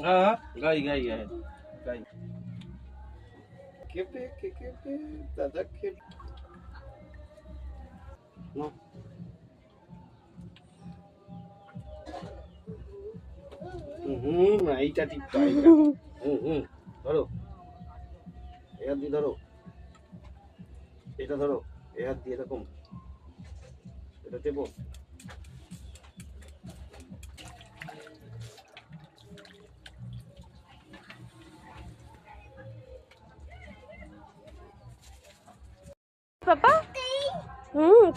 हाँ गाई गाई गाई गाई के दादा के नो এইটা ঠিক তো ধরো এই হাত দিয়ে ধরো এটা ধরো এই হাত দিয়ে এরকম এটা টেপো पापा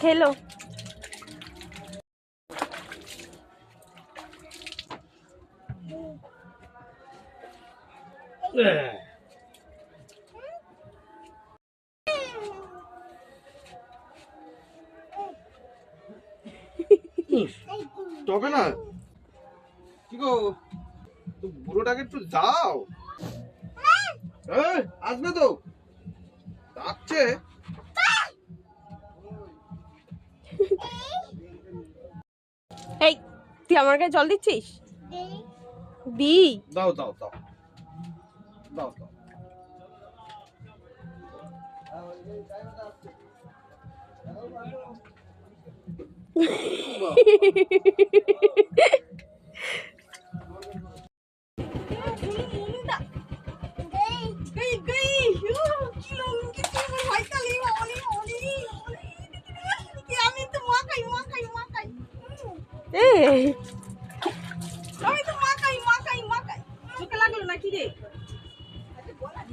खेलो তবে না কি গো তো বুড়োটাকে একটু যাও আসবে তো ডাকছে এই তুই আমার গায়ে জল দিচ্ছিস দি দাও দাও দাও দাও দাও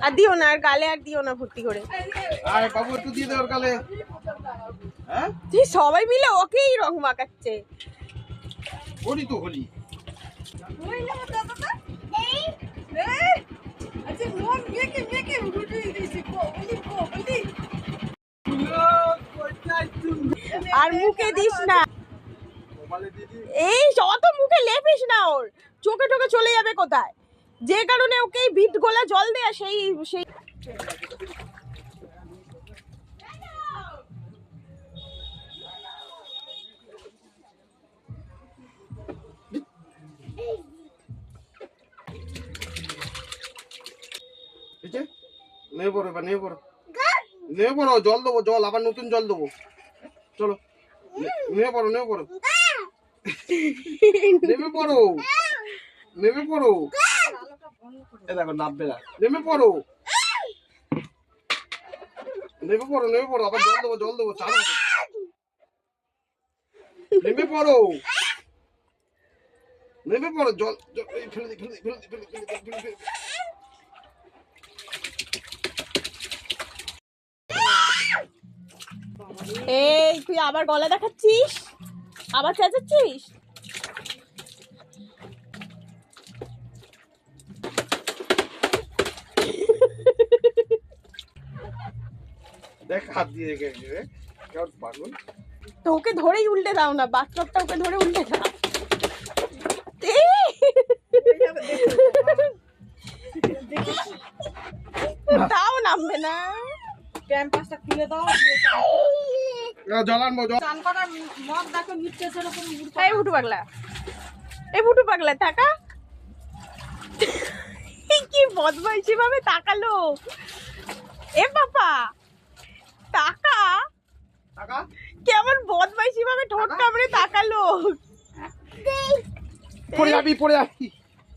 আর দিও না আর গালে আর দিও না ভর্তি করে আরে বাবু একটু দিয়ে দাও গালে হ্যাঁ তুই সবাই মিলে ওকেই রং মাখাচ্ছে হলি তো হলি আর মুখে দিস না এই অত মুখে লেপিস না ওর চোখে টোকে চলে যাবে কোথায় যে কারণে ওকে বিট গোলা জল দেয়া সেই সেই নেমে পড়ো এবার নেমে পড়ো নেমে পড়ো জল দেবো জল আবার নতুন জল দেবো চলো নেমে পড়ো নেমে পড়ো নেমে পড়ো নেমে পড়ো এ দেখো নামবে না নেমে পড়ো নেমে পড়ো নেমে পড়ো আবার জল দেবো চালো নেমে পড়ো নেমে পড়ো জল ফেলে দি এই তুই আবার গলা দেখাচ্ছিস আবার চেঁচাচ্ছিস দেখ হাত দিয়ে রেখে কেমন পাগল তো ওকে ধরেই উল্টে দাও না বাথটবটা ওকে ধরে উল্টে দাও তাও নামবে না ক্যাম্পাসটা খুলে দাও জলান মজা চান করার মগ দেখো নিচে সেরকম এই ভুটু পাগলা টাকা কি বদমাইশি ভাবে তাকালো এ বাবা টাকা টাকা কেমন বদমাইশি ভাবে ঠোঁট কামড়ে তাকালো পড়ে যাবি